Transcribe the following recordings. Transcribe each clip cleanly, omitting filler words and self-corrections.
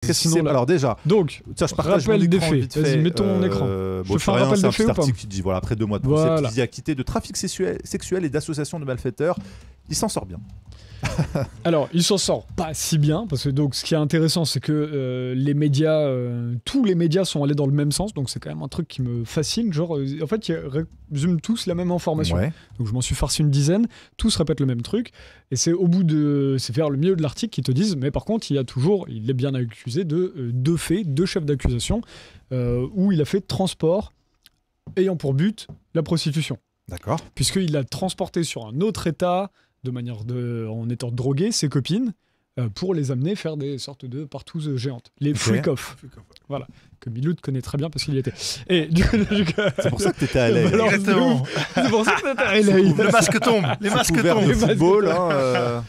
Sinon, alors déjà, donc, tiens, je partage rappel mon des écran faits. vite fait. Vas-y, mets ton écran. Bon, je fais un rappel des faits ou pas? article qui dit voilà, après 2 mois de procès, Voilà. P. Diddy acquitté de trafic sexuel et d'association de malfaiteurs. Il s'en sort bien. Alors, il s'en sort pas si bien, parce que donc, ce qui est intéressant, c'est que les médias, tous les médias sont allés dans le même sens, donc c'est quand même un truc qui me fascine. Genre, en fait, ils résument tous la même information. Ouais. Donc, je m'en suis farci une dizaine, tous répètent le même truc, et c'est c'est vers le milieu de l'article qu'ils te disent, mais par contre, il est bien accusé de 2 faits, 2 chefs d'accusation, où il a fait transport ayant pour but la prostitution. D'accord. Puisqu'il a transporté sur un autre état, en étant drogué, ses copines, pour les amener faire des sortes de partouzes géantes. Les freak-off. Voilà. Que Miloud connaît très bien parce qu'il y était. Et du coup, c'est pour ça que t'étais à l'aise. Exactement. C'est pour ça que t'étais à l'aise. Le masque tombe. Les masques tombent. Le football, hein,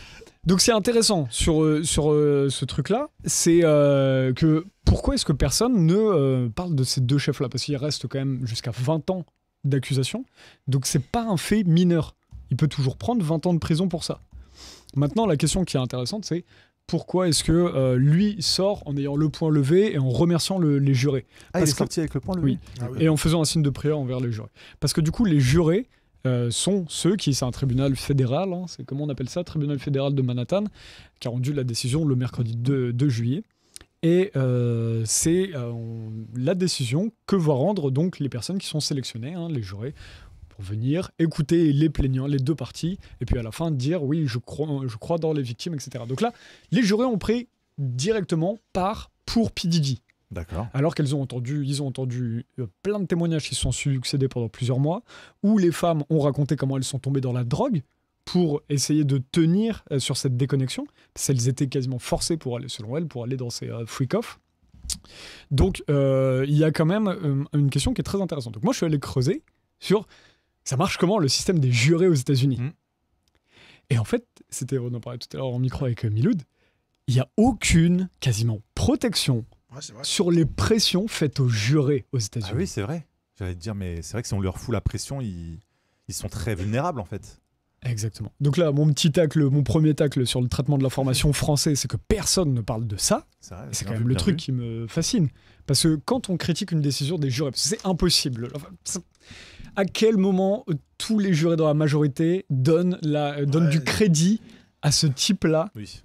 Donc c'est intéressant sur ce truc-là, c'est que pourquoi est-ce que personne ne parle de ces 2 chefs-là? Parce qu'il reste quand même jusqu'à 20 ans d'accusation, donc c'est pas un fait mineur. Il peut toujours prendre 20 ans de prison pour ça. Maintenant, la question qui est intéressante, c'est pourquoi est-ce que lui sort en ayant le poing levé et en remerciant les jurés? il est sorti avec le poing levé. Oui. Et en faisant un signe de prière envers les jurés. Parce que du coup, les jurés sont ceux qui, c'est un tribunal fédéral, hein, c'est comment on appelle ça, tribunal fédéral de Manhattan, qui a rendu la décision le mercredi 2 juillet. Et c'est la décision que vont rendre donc les personnes qui sont sélectionnées, hein, les jurés, pour venir écouter les plaignants, les 2 parties, et puis à la fin dire oui, je crois dans les victimes, etc. Donc là, les jurés ont pris directement part pour P. Diddy. D'accord. Alors qu'ils ont entendu plein de témoignages qui se sont succédés pendant plusieurs mois, où les femmes ont raconté comment elles sont tombées dans la drogue pour essayer de tenir sur cette déconnexion, parce qu'elles étaient quasiment forcées pour aller, selon elles, pour aller dans ces freak-off. Donc il y a quand même une question qui est très intéressante. Donc moi je suis allé creuser sur ça marche comment le système des jurés aux États-Unis. Et en fait, on en parlait tout à l'heure en micro avec Miloud, il n'y a aucune, quasiment, protection sur les pressions faites aux jurés aux États-Unis. Ah oui, c'est vrai. J'allais te dire, mais c'est vrai que si on leur fout la pression, ils sont très vulnérables en fait. Exactement. Donc là, mon premier tacle sur le traitement de l'information français, c'est que personne ne parle de ça. C'est quand même le truc qui me fascine. Parce que quand on critique une décision des jurés, c'est impossible. Enfin, à quel moment tous les jurés dans la majorité donnent du crédit à ce type-là? Oui.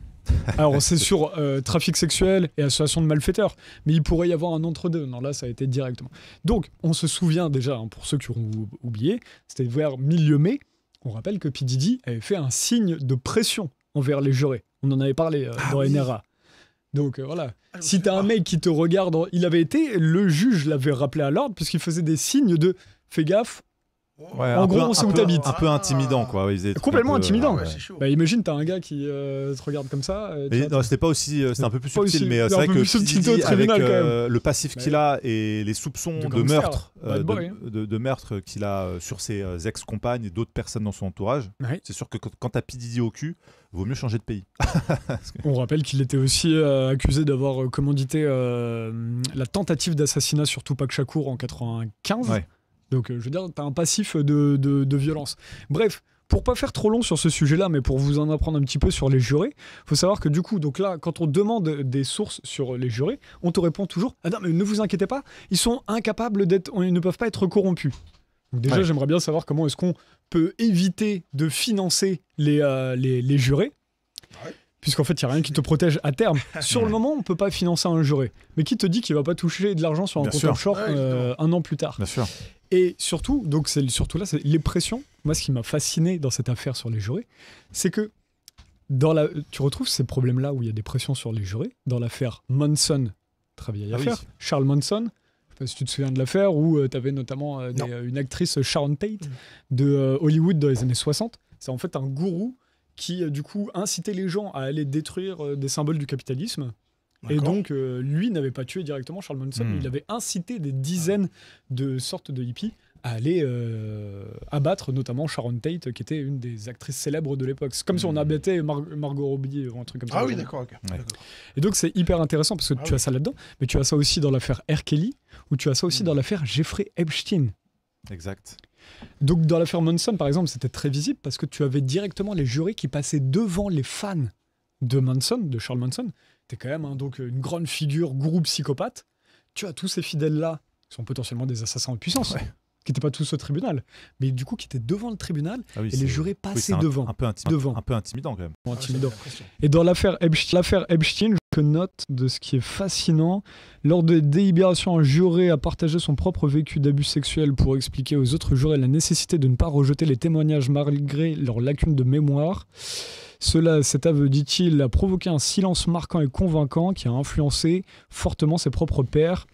Alors, c'est sur trafic sexuel et association de malfaiteurs, mais il pourrait y avoir un entre-deux. Non, là, ça a été directement. Donc, on se souvient déjà, hein, pour ceux qui auront oublié, c'était vers milieu mai, on rappelle que P. Diddy avait fait un signe de pression envers les jurés. On en avait parlé dans NRA. Donc voilà, si t'as un mec qui te regarde, le juge l'avait rappelé à l'ordre puisqu'il faisait des signes de « fais gaffe ». Ouais, en gros, on sait où t'habites. Un peu intimidant, quoi. Complètement intimidant. Ouais. Imagine, t'as un gars qui te regarde comme ça. Non, c'était pas aussi. C'était un peu plus subtil, aussi, mais c'est vrai que subtil avec quand même. le passif qu'il a et les soupçons de meurtre, de meurtre qu'il a sur ses ex-compagnes et d'autres personnes dans son entourage, c'est sûr que quand t'as P. Diddy au cul, vaut mieux changer de pays. On rappelle qu'il était aussi accusé d'avoir commandité la tentative d'assassinat sur Tupac Shakur en 95. Ouais. Donc, je veux dire, t'as un passif de violence. Bref, pour pas faire trop long sur ce sujet-là, mais pour vous en apprendre un petit peu sur les jurés, faut savoir que du coup, donc là, quand on demande des sources sur les jurés, on te répond toujours « Ah non, mais ne vous inquiétez pas, ils sont incapables ils ne peuvent pas être corrompus. » Donc déjà, j'aimerais bien savoir comment est-ce qu'on peut éviter de financer les jurés. Ouais. Puisqu'en fait, il n'y a rien qui te protège à terme. Sur le moment, on ne peut pas financer un juré. Mais qui te dit qu'il ne va pas toucher de l'argent sur un compte offshore un an plus tard? Bien sûr. Et surtout, donc c'est surtout là, c'est les pressions. Moi, ce qui m'a fasciné dans cette affaire sur les jurés, c'est que tu retrouves ces problèmes-là où il y a des pressions sur les jurés. Dans l'affaire Manson, très vieille affaire, Charles Manson, je ne sais pas si tu te souviens de l'affaire, où tu avais notamment une actrice, Sharon Tate, de Hollywood dans les années 60. C'est en fait un gourou qui, du coup, incitait les gens à aller détruire des symboles du capitalisme. Et donc, lui n'avait pas tué directement Charles Manson, il avait incité des dizaines de sortes de hippies à aller abattre notamment Sharon Tate, qui était une des actrices célèbres de l'époque. C'est comme si on abattait Margot Robbie ou un truc comme ça. Ah oui, d'accord. Et donc, c'est hyper intéressant parce que tu as ça là-dedans, mais tu as ça aussi dans l'affaire R. Kelly, ou tu as ça aussi dans l'affaire Jeffrey Epstein. Exact. Donc, dans l'affaire Manson, par exemple, c'était très visible parce que tu avais directement les jurés qui passaient devant les fans de Manson, de Charles Manson, t'es quand même donc une grande figure, gourou psychopathe. Tu as tous ces fidèles-là, qui sont potentiellement des assassins en puissance, qui n'étaient pas tous au tribunal, mais du coup qui étaient devant le tribunal et les jurés passaient devant. Un peu intimidant quand même. Intimidant. Et dans l'affaire Epstein, je note de ce qui est fascinant, lors de délibérations, un juré a partagé son propre vécu d'abus sexuels pour expliquer aux autres jurés la nécessité de ne pas rejeter les témoignages malgré leurs lacunes de mémoire. Cet aveu, dit-il, a provoqué un silence marquant et convaincant qui a influencé fortement ses propres pairs.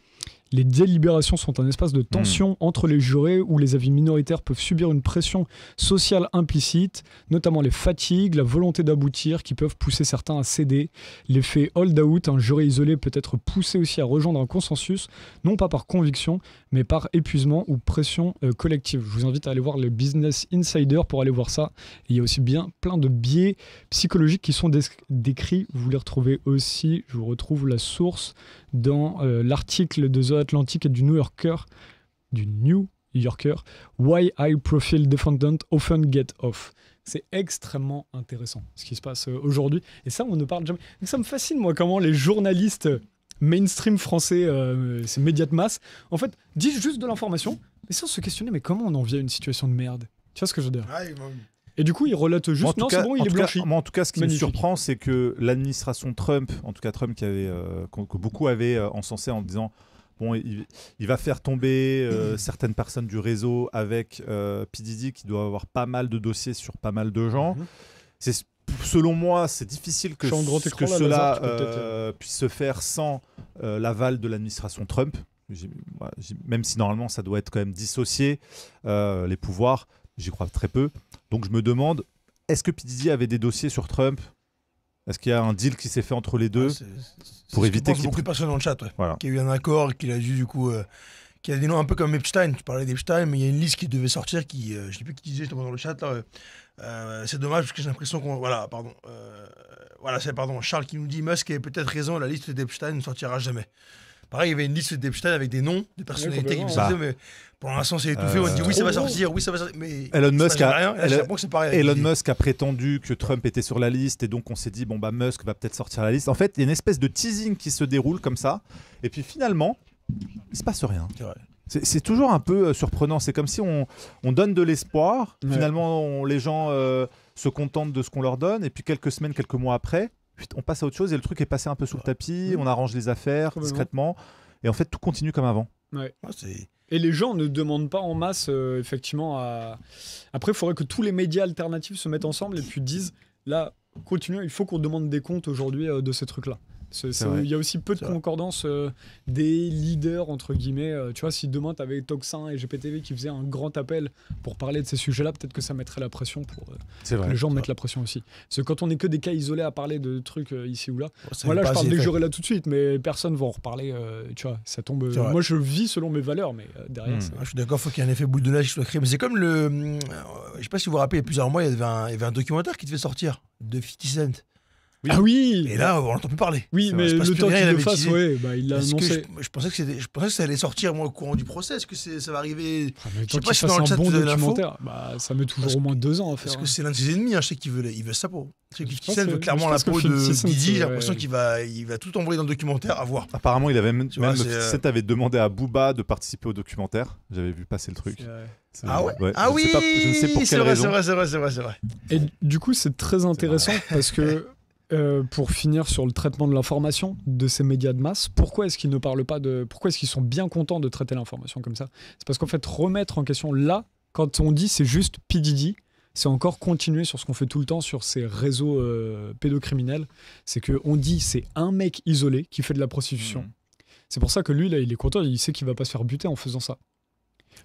Les délibérations sont un espace de tension entre les jurés où les avis minoritaires peuvent subir une pression sociale implicite, notamment les fatigues, la volonté d'aboutir qui peuvent pousser certains à céder. L'effet hold-out, un juré isolé peut être poussé aussi à rejoindre un consensus, non pas par conviction, mais par épuisement ou pression collective. Je vous invite à aller voir le Business Insider pour aller voir ça. Et il y a aussi bien plein de biais psychologiques qui sont décrits. Vous les retrouvez aussi, je vous retrouve la source dans l'article de The Atlantic et du New Yorker, Why High Profile Defendants Often Get Off. C'est extrêmement intéressant ce qui se passe aujourd'hui. Et ça, on ne parle jamais. Donc, ça me fascine, moi, comment les journalistes mainstream français, ces médias de masse, en fait, disent juste de l'information, mais sans se questionner, mais comment on en vient à une situation de merde? Tu vois ce que je veux dire? Et du coup, il relate juste, non, c'est bon, il est blanchi. Moi, en tout cas, ce qui me surprend, c'est que l'administration Trump, en tout cas Trump que beaucoup avaient encensé en disant bon, il va faire tomber certaines personnes du réseau avec P. Diddy qui doit avoir pas mal de dossiers sur pas mal de gens. Selon moi, c'est difficile que cela puisse se faire sans l'aval de l'administration Trump. Même si normalement ça doit être quand même dissocié, les pouvoirs, j'y crois très peu. Donc je me demande, est-ce que P. Diddy avait des dossiers sur Trump? Est-ce qu'il y a un deal qui s'est fait entre les deux pour éviter qu'il y ait beaucoup de personnes dans le chat, qu'il y a eu un accord, qu'il a dû du coup, qu'il y a des noms un peu comme Epstein. Tu parlais d'Epstein, mais il y a une liste qui devait sortir qui, je ne sais plus qui disait justement dans le chat là. C'est dommage parce que j'ai l'impression qu'on, c'est Charles qui nous dit Musk avait peut-être raison, la liste d'Epstein ne sortira jamais. Pareil, il y avait une liste d'Epstein avec des noms, des personnalités qui sortir, mais pour l'instant c'est étouffé. On dit oui ça va sortir, mais Elon Musk a prétendu que Trump était sur la liste et donc on s'est dit bon bah Musk va peut-être sortir la liste. En fait, il y a une espèce de teasing qui se déroule comme ça et puis finalement il se passe rien. C'est toujours un peu surprenant. C'est comme si on donne de l'espoir. Finalement, les gens se contentent de ce qu'on leur donne et puis quelques semaines, quelques mois après, on passe à autre chose et le truc est passé un peu sous le tapis, on arrange les affaires discrètement et en fait tout continue comme avant. Et les gens ne demandent pas en masse effectivement Après il faudrait que tous les médias alternatifs se mettent ensemble et puis disent là, continuons, il faut qu'on demande des comptes aujourd'hui de ces trucs là. Il y a aussi peu de concordance des leaders, entre guillemets. Tu vois, si demain, tu avais Toxin et GPTV qui faisaient un grand appel pour parler de ces sujets-là, peut-être que ça mettrait la pression pour que les gens mettent la pression aussi. Parce que quand on n'est que des cas isolés à parler de trucs ici ou là, moi là, je parle des jurés là tout de suite, mais personne va en reparler. Tu vois, ça tombe. Moi, je vis selon mes valeurs, mais derrière. Je suis d'accord, il faut qu'il y ait un effet boule de neige qui soit créé. Mais c'est comme je sais pas si vous vous rappelez, il y a plusieurs mois, il y avait un documentaire qui devait sortir de 50 Cent. Ah oui. Et là, on n'entend plus parler. Oui, mais le temps qu'il le fasse, il l'a annoncé. Je pensais que ça allait sortir moi, au courant du procès. Est-ce que ça va arriver? Je sais pas si dans le chat bon documentaire. Ça met toujours au moins 2 ans à faire. Parce que c'est l'un de ses ennemis. Je sais qu'il veut ça pour. Parce que 50 Cent veut clairement la peau de Diddy. J'ai l'impression qu'il va tout envoyer dans le documentaire. À voir. Apparemment, il avait même 50 Cent avait demandé à Booba de participer au documentaire. J'avais vu passer le truc. Ah ouais. Ah oui. Je ne sais pour quelle raison. C'est vrai. Et du coup, c'est très intéressant parce que. Pour finir sur le traitement de l'information de ces médias de masse, pourquoi est-ce qu'ils ne parlent pas de... Pourquoi est-ce qu'ils sont bien contents de traiter l'information comme ça? C'est parce qu'en fait, remettre en question là, quand on dit c'est juste P. Diddy, c'est encore continuer sur ce qu'on fait tout le temps sur ces réseaux pédocriminels. C'est qu'on dit c'est un mec isolé qui fait de la prostitution. C'est pour ça que lui, là, il est content, il sait qu'il va pas se faire buter en faisant ça.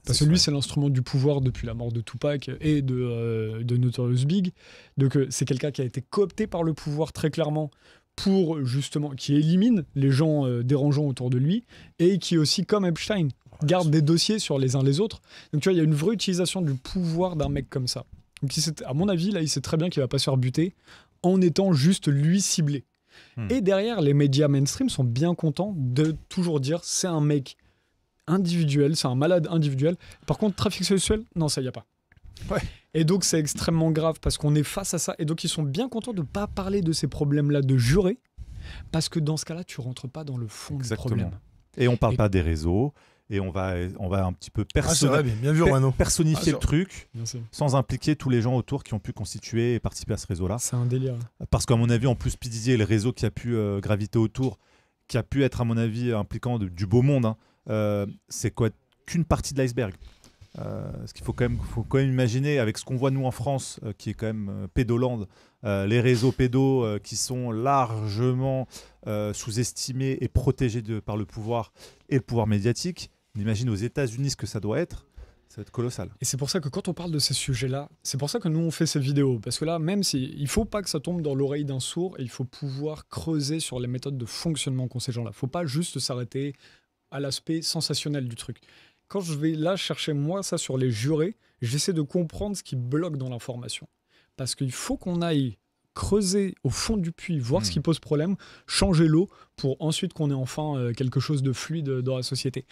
Parce que lui, c'est l'instrument du pouvoir depuis la mort de Tupac et de Notorious Big. Donc, c'est quelqu'un qui a été coopté par le pouvoir très clairement pour justement, qui élimine les gens dérangeants autour de lui et qui aussi, comme Epstein, garde des dossiers sur les uns les autres. Donc, tu vois, il y a une vraie utilisation du pouvoir d'un mec comme ça. Donc, à mon avis, là, il sait très bien qu'il va pas se faire buter en étant juste lui ciblé. Et derrière, les médias mainstream sont bien contents de toujours dire c'est un mec individuel, c'est un malade individuel. Par contre, trafic sexuel, non, ça y a pas. Et donc, c'est extrêmement grave parce qu'on est face à ça. Et donc, ils sont bien contents de ne pas parler de ces problèmes-là de jurés, Parce que dans ce cas-là, tu rentres pas dans le fond Exactement. du problème. Et on parle Et- pas des réseaux. Et on va un petit peu Ah, c'est vrai, bien vu, Romano. personnifier le truc Bien sûr. sans impliquer tous les gens autour qui ont pu constituer et participer à ce réseau-là. C'est un délire. Parce qu'à mon avis, en plus, P. Diddy et le réseau qui a pu graviter autour, qui a pu être, à mon avis, impliquant du beau monde, c'est quoi qu'une partie de l'iceberg. Ce qu'il faut quand même imaginer, avec ce qu'on voit nous en France, qui est quand même pédolande, les réseaux pédos qui sont largement sous-estimés et protégés par le pouvoir et le pouvoir médiatique. On imagine aux États-Unis ce que ça doit être. Ça va être colossal. Et c'est pour ça que quand on parle de ces sujets-là, c'est pour ça que nous on fait ces vidéos. Parce que là, même si il faut pas que ça tombe dans l'oreille d'un sourd, et il faut pouvoir creuser sur les méthodes de fonctionnement qu'ont ces gens-là. Faut pas juste s'arrêter à l'aspect sensationnel du truc. Quand je vais là chercher moi ça sur les jurés, j'essaie de comprendre ce qui bloque dans l'information. Parce qu'il faut qu'on aille creuser au fond du puits, voir ce qui pose problème, changer l'eau pour ensuite qu'on ait enfin quelque chose de fluide dans la société.